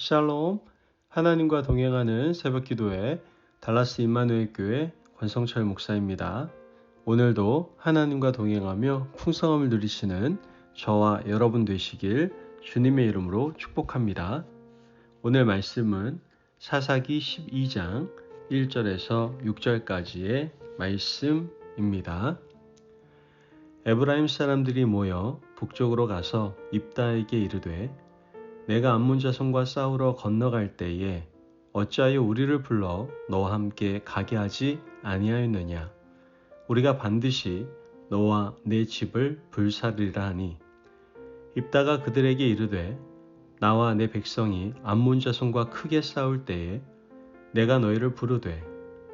샬롬, 하나님과 동행하는 새벽기도회 달라스 임마누엘 교회 권성철 목사입니다. 오늘도 하나님과 동행하며 풍성함을 누리시는 저와 여러분 되시길 주님의 이름으로 축복합니다. 오늘 말씀은 사사기 12장 1절에서 6절까지의 말씀입니다. 에브라임 사람들이 모여 북쪽으로 가서 입다에게 이르되 내가 암몬 자손과 싸우러 건너갈 때에 어찌하여 우리를 불러 너와 함께 가게 하지 아니하였느냐. 우리가 반드시 너와 내 집을 불사르리라 하니 입다가 그들에게 이르되 나와 내 백성이 암몬 자손과 크게 싸울 때에 내가 너희를 부르되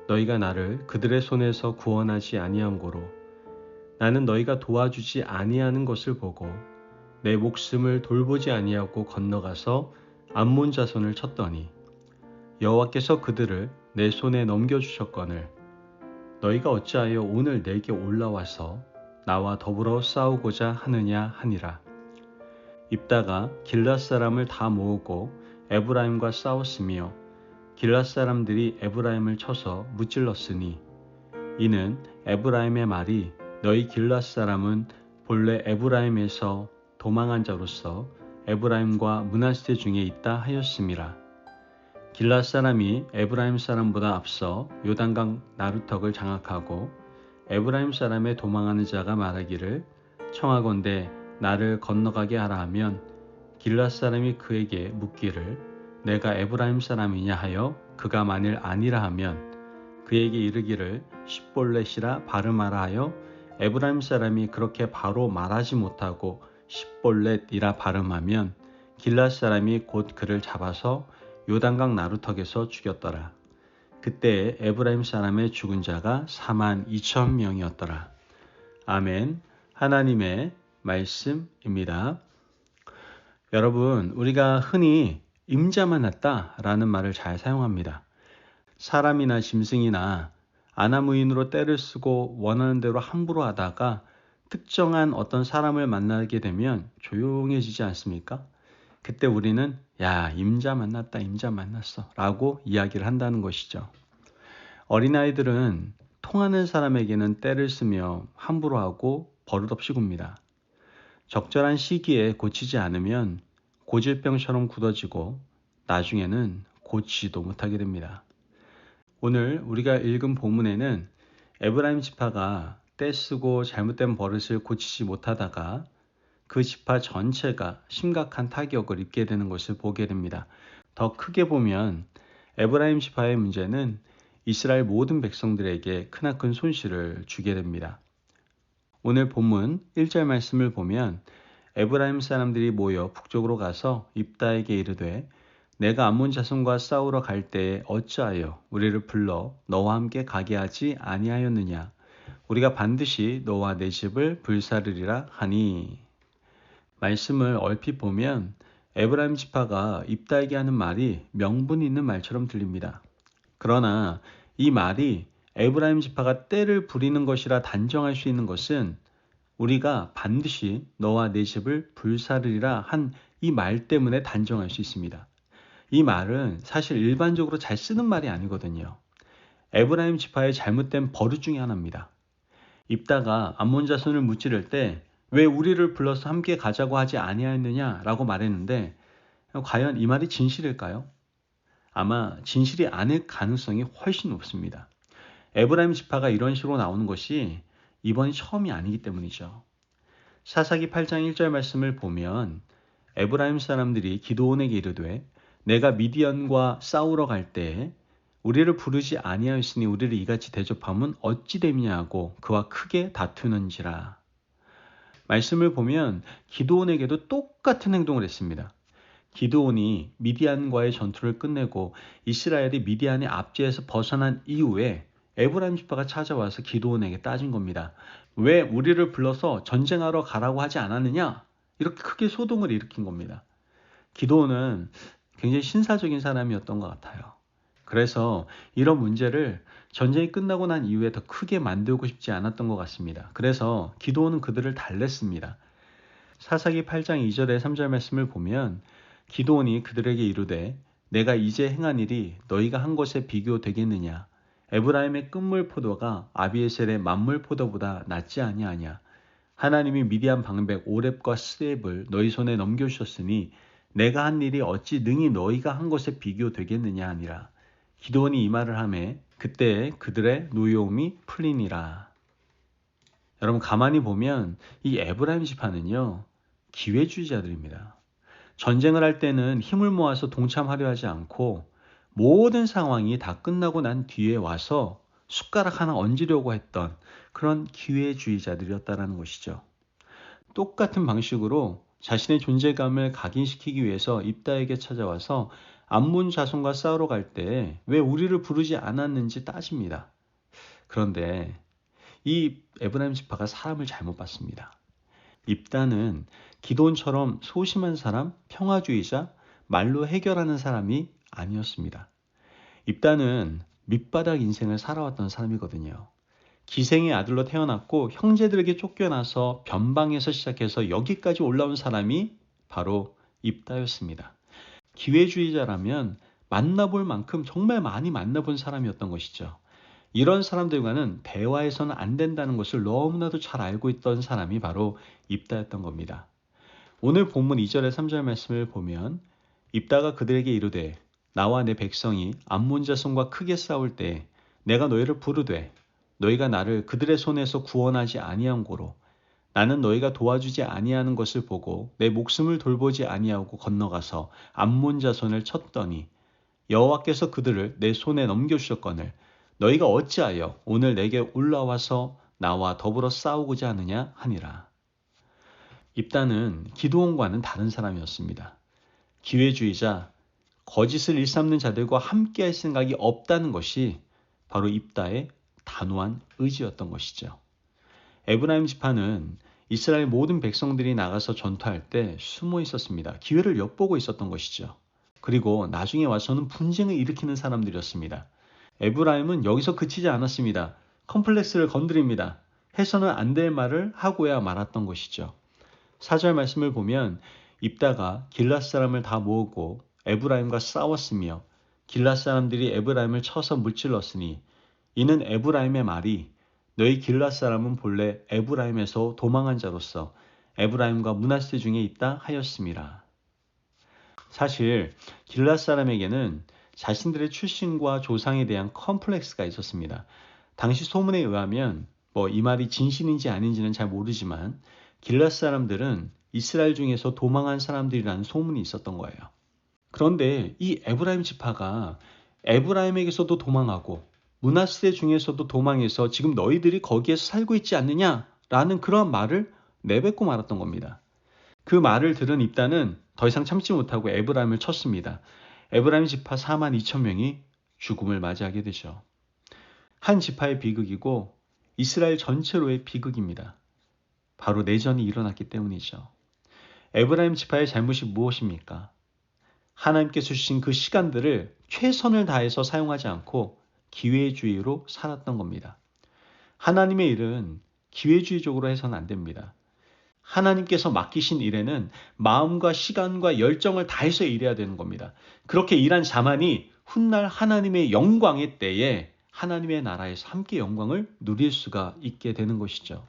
너희가 나를 그들의 손에서 구원하지 아니함고로 나는 너희가 도와주지 아니하는 것을 보고 내 목숨을 돌보지 아니하고 건너가서 암몬 자손을 쳤더니 여호와께서 그들을 내 손에 넘겨주셨거늘 너희가 어찌하여 오늘 내게 올라와서 나와 더불어 싸우고자 하느냐 하니라. 입다가 길앗 사람을 다 모으고 에브라임과 싸웠으며 길앗 사람들이 에브라임을 쳐서 무찔렀으니 이는 에브라임의 말이 너희 길앗 사람은 본래 에브라임에서 도망한 자로서 에브라임과 므낫세 중에 있다 하였음이라. 길앗 사람이 에브라임 사람보다 앞서 요단강 나루턱을 장악하고 에브라임 사람의 도망하는 자가 말하기를 청하건대 나를 건너가게 하라 하면 길앗 사람이 그에게 묻기를 내가 에브라임 사람이냐 하여 그가 만일 아니라 하면 그에게 이르기를 십볼렛이라 발음하라 하여 에브라임 사람이 그렇게 바로 말하지 못하고 십볼렛이라 발음하면 길앗 사람이 곧 그를 잡아서 요단강 나루턱에서 죽였더라. 그때 에브라임 사람의 죽은 자가 42,000명이었더라. 아멘. 하나님의 말씀입니다. 여러분, 우리가 흔히 임자 만났다라는 말을 잘 사용합니다. 사람이나 짐승이나 아나무인으로 때를 쓰고 원하는 대로 함부로 하다가 특정한 어떤 사람을 만나게 되면 조용해지지 않습니까? 그때 우리는 야, 임자 만났다, 임자 만났어 라고 이야기를 한다는 것이죠. 어린아이들은 통하는 사람에게는 때를 쓰며 함부로 하고 버릇없이 굽니다. 적절한 시기에 고치지 않으면 고질병처럼 굳어지고 나중에는 고치지도 못하게 됩니다. 오늘 우리가 읽은 본문에는 에브라임 지파가 떼쓰고 잘못된 버릇을 고치지 못하다가 그 지파 전체가 심각한 타격을 입게 되는 것을 보게 됩니다. 더 크게 보면 에브라임 지파의 문제는 이스라엘 모든 백성들에게 크나큰 손실을 주게 됩니다. 오늘 본문 1절 말씀을 보면 에브라임 사람들이 모여 북쪽으로 가서 입다에게 이르되 내가 암몬 자손과 싸우러 갈 때에 어찌하여 우리를 불러 너와 함께 가게 하지 아니하였느냐. 우리가 반드시 너와 내 집을 불사르리라 하니. 말씀을 얼핏 보면 에브라임 지파가 입다에게 하는 말이 명분 있는 말처럼 들립니다. 그러나 이 말이 에브라임 지파가 때를 부리는 것이라 단정할 수 있는 것은 우리가 반드시 너와 내 집을 불사르리라 한 이 말 때문에 단정할 수 있습니다. 이 말은 사실 일반적으로 잘 쓰는 말이 아니거든요. 에브라임 지파의 잘못된 버릇 중에 하나입니다. 입다가 암몬 자손을 무찌를 때 왜 우리를 불러서 함께 가자고 하지 아니하였느냐라고 말했는데 과연 이 말이 진실일까요? 아마 진실이 아닐 가능성이 훨씬 높습니다. 에브라임 지파가 이런 식으로 나오는 것이 이번이 처음이 아니기 때문이죠. 사사기 8장 1절 말씀을 보면 에브라임 사람들이 기드온에게 이르되 내가 미디안과 싸우러 갈 때에 우리를 부르지 아니하였으니 우리를 이같이 대접함은 어찌 됨이냐고 그와 크게 다투는지라. 말씀을 보면 기드온에게도 똑같은 행동을 했습니다. 기드온이 미디안과의 전투를 끝내고 이스라엘이 미디안의 압제에서 벗어난 이후에 에브라임 지파가 찾아와서 기드온에게 따진 겁니다. 왜 우리를 불러서 전쟁하러 가라고 하지 않았느냐? 이렇게 크게 소동을 일으킨 겁니다. 기드온은 굉장히 신사적인 사람이었던 것 같아요. 그래서 이런 문제를 전쟁이 끝나고 난 이후에 더 크게 만들고 싶지 않았던 것 같습니다. 그래서 기드온은 그들을 달랬습니다. 사사기 8장 2절에 3절 말씀을 보면 기드온이 그들에게 이르되 내가 이제 행한 일이 너희가 한 것에 비교되겠느냐. 에브라임의 끝물 포도가 아비에셀의 만물 포도보다 낫지 아니하냐. 하나님이 미디안 방백 오렙과 스렙을 너희 손에 넘겨주셨으니 내가 한 일이 어찌 능히 너희가 한 것에 비교되겠느냐 하니라. 기드온이 이 말을 하매 그때 그들의 노여움이 풀리니라. 여러분 가만히 보면 이 에브라임 지파는요 기회주의자들입니다. 전쟁을 할 때는 힘을 모아서 동참하려 하지 않고 모든 상황이 다 끝나고 난 뒤에 와서 숟가락 하나 얹으려고 했던 그런 기회주의자들이었다는 것이죠. 똑같은 방식으로 자신의 존재감을 각인시키기 위해서 입다에게 찾아와서 암몬 자손과 싸우러 갈 때 왜 우리를 부르지 않았는지 따집니다. 그런데 이 에브라임 지파가 사람을 잘못 봤습니다. 입다는 기드온처럼 소심한 사람, 평화주의자, 말로 해결하는 사람이 아니었습니다. 입다는 밑바닥 인생을 살아왔던 사람이거든요. 기생의 아들로 태어났고 형제들에게 쫓겨나서 변방에서 시작해서 여기까지 올라온 사람이 바로 입다였습니다. 기회주의자라면 만나볼 만큼 정말 많이 만나본 사람이었던 것이죠. 이런 사람들과는 대화해서는 안 된다는 것을 너무나도 잘 알고 있던 사람이 바로 입다였던 겁니다. 오늘 본문 2절에 3절 말씀을 보면 입다가 그들에게 이르되 나와 내 백성이 암몬 자손과 크게 싸울 때 내가 너희를 부르되 너희가 나를 그들의 손에서 구원하지 아니한 고로 나는 너희가 도와주지 아니하는 것을 보고 내 목숨을 돌보지 아니하고 건너가서 암몬 자손을 쳤더니 여호와께서 그들을 내 손에 넘겨주셨거늘 너희가 어찌하여 오늘 내게 올라와서 나와 더불어 싸우고자 하느냐 하니라. 입다는 기드온과는 다른 사람이었습니다. 기회주의자, 거짓을 일삼는 자들과 함께할 생각이 없다는 것이 바로 입다의 단호한 의지였던 것이죠. 에브라임 지파는 이스라엘 모든 백성들이 나가서 전투할 때 숨어 있었습니다. 기회를 엿보고 있었던 것이죠. 그리고 나중에 와서는 분쟁을 일으키는 사람들이었습니다. 에브라임은 여기서 그치지 않았습니다. 컴플렉스를 건드립니다. 해서는 안 될 말을 하고야 말았던 것이죠. 4절 말씀을 보면 입다가 길랏 사람을 다 모으고 에브라임과 싸웠으며 길랏 사람들이 에브라임을 쳐서 무찔렀으니 이는 에브라임의 말이 너희 길랏 사람은 본래 에브라임에서 도망한 자로서 에브라임과 므낫세 중에 있다 하였음이라. 사실 길랏 사람에게는 자신들의 출신과 조상에 대한 컴플렉스가 있었습니다. 당시 소문에 의하면 이 말이 진실인지 아닌지는 잘 모르지만 길랏 사람들은 이스라엘 중에서 도망한 사람들이라는 소문이 있었던 거예요. 그런데 이 에브라임 지파가 에브라임에게서도 도망하고 므낫세 중에서도 도망해서 지금 너희들이 거기에서 살고 있지 않느냐라는 그런 말을 내뱉고 말았던 겁니다. 그 말을 들은 입다는 더 이상 참지 못하고 에브라임을 쳤습니다. 에브라임 지파 4만 2천 명이 죽음을 맞이하게 되죠. 한 지파의 비극이고 이스라엘 전체로의 비극입니다. 바로 내전이 일어났기 때문이죠. 에브라임 지파의 잘못이 무엇입니까? 하나님께서 주신 그 시간들을 최선을 다해서 사용하지 않고 기회주의로 살았던 겁니다. 하나님의 일은 기회주의적으로 해서는 안 됩니다. 하나님께서 맡기신 일에는 마음과 시간과 열정을 다해서 일해야 되는 겁니다. 그렇게 일한 자만이 훗날 하나님의 영광의 때에 하나님의 나라에서 함께 영광을 누릴 수가 있게 되는 것이죠.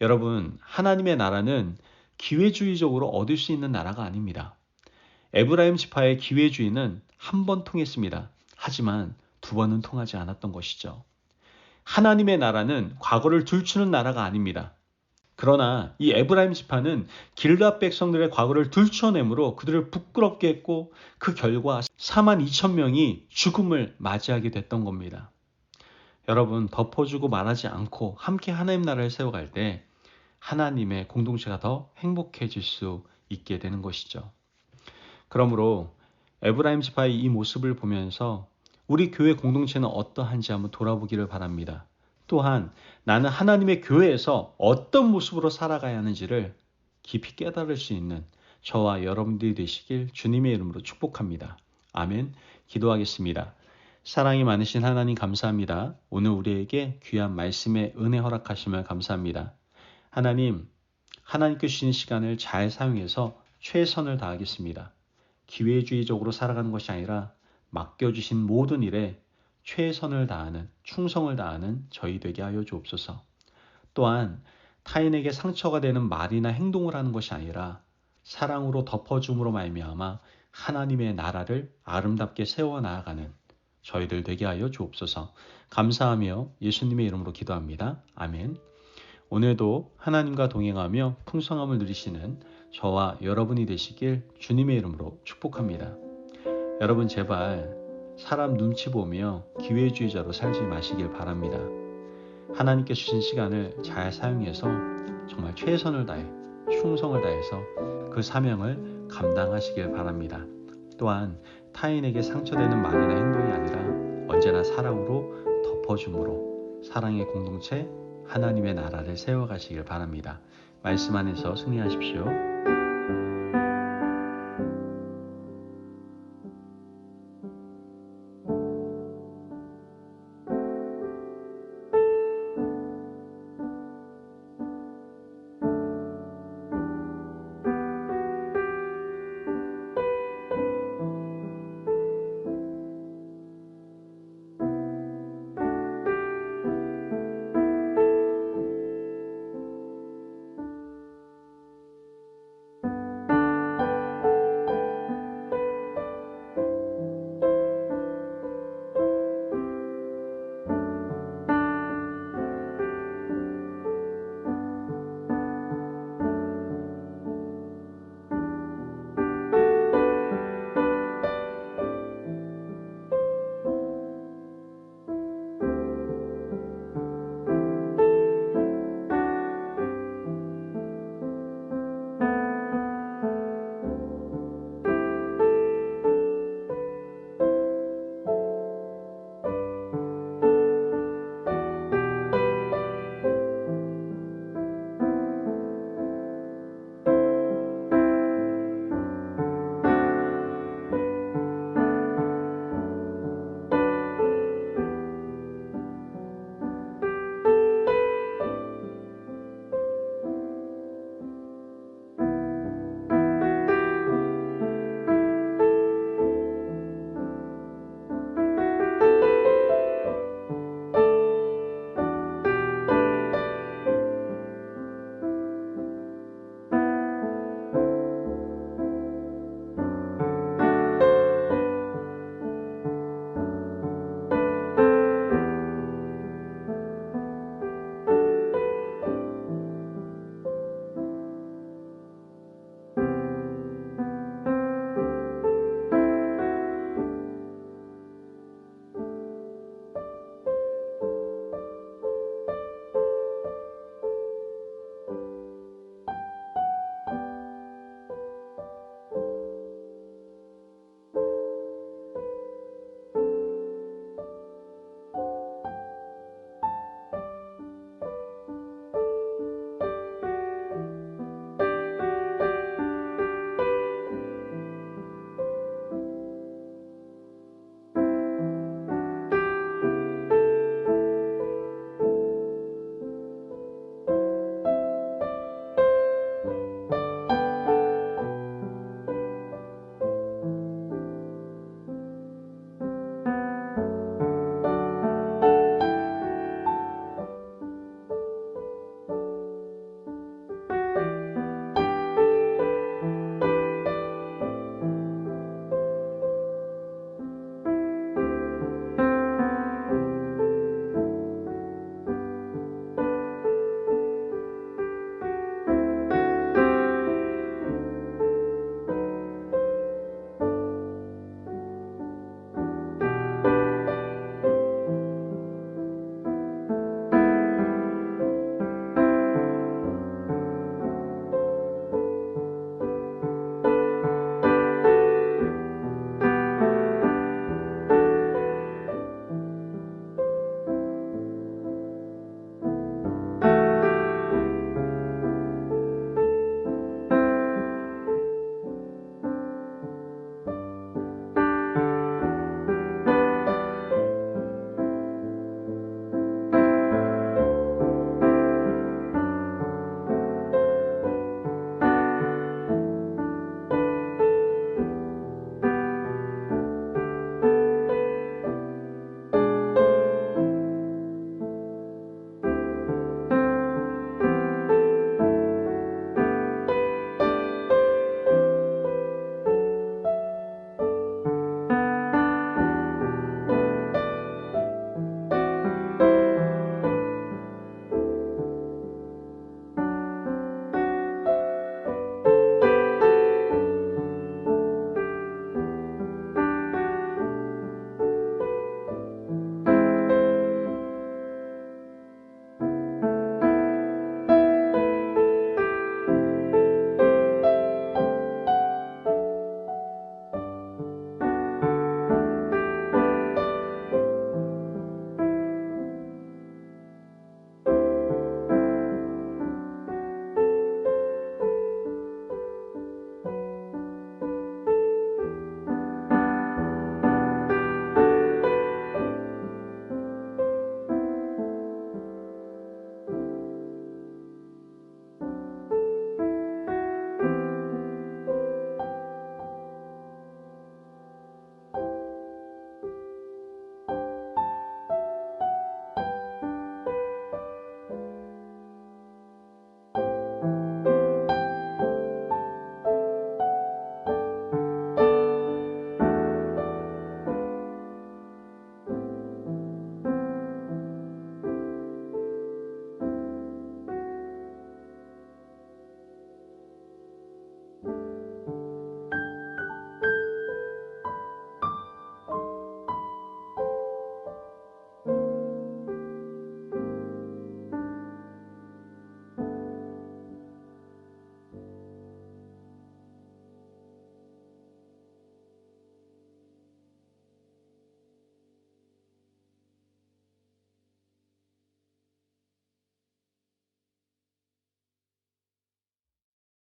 여러분, 하나님의 나라는 기회주의적으로 얻을 수 있는 나라가 아닙니다. 에브라임 지파의 기회주의는 한 번 통했습니다. 하지만 두 번은 통하지 않았던 것이죠. 하나님의 나라는 과거를 들추는 나라가 아닙니다. 그러나 이 에브라임 지파는 길랏 백성들의 과거를 들춰내므로 그들을 부끄럽게 했고 그 결과 4만 2천 명이 죽음을 맞이하게 됐던 겁니다. 여러분, 덮어주고 말하지 않고 함께 하나님 나라를 세워갈 때 하나님의 공동체가 더 행복해질 수 있게 되는 것이죠. 그러므로 에브라임 지파의 이 모습을 보면서 우리 교회 공동체는 어떠한지 한번 돌아보기를 바랍니다. 또한 나는 하나님의 교회에서 어떤 모습으로 살아가야 하는지를 깊이 깨달을 수 있는 저와 여러분들이 되시길 주님의 이름으로 축복합니다. 아멘. 기도하겠습니다. 사랑이 많으신 하나님 감사합니다. 오늘 우리에게 귀한 말씀의 은혜 허락하심을 감사합니다. 하나님, 하나님께 주신 시간을 잘 사용해서 최선을 다하겠습니다. 기회주의적으로 살아가는 것이 아니라 맡겨주신 모든 일에 최선을 다하는, 충성을 다하는 저희 되게 하여 주옵소서. 또한 타인에게 상처가 되는 말이나 행동을 하는 것이 아니라 사랑으로 덮어줌으로 말미암아 하나님의 나라를 아름답게 세워나가는 저희들 되게 하여 주옵소서. 감사하며 예수님의 이름으로 기도합니다. 아멘. 오늘도 하나님과 동행하며 풍성함을 누리시는 저와 여러분이 되시길 주님의 이름으로 축복합니다. 여러분 제발 사람 눈치 보며 기회주의자로 살지 마시길 바랍니다. 하나님께 주신 시간을 잘 사용해서 정말 최선을 다해 충성을 다해서 그 사명을 감당하시길 바랍니다. 또한 타인에게 상처되는 말이나 행동이 아니라 언제나 사랑으로 덮어줌으로 사랑의 공동체 하나님의 나라를 세워가시길 바랍니다. 말씀 안에서 승리하십시오.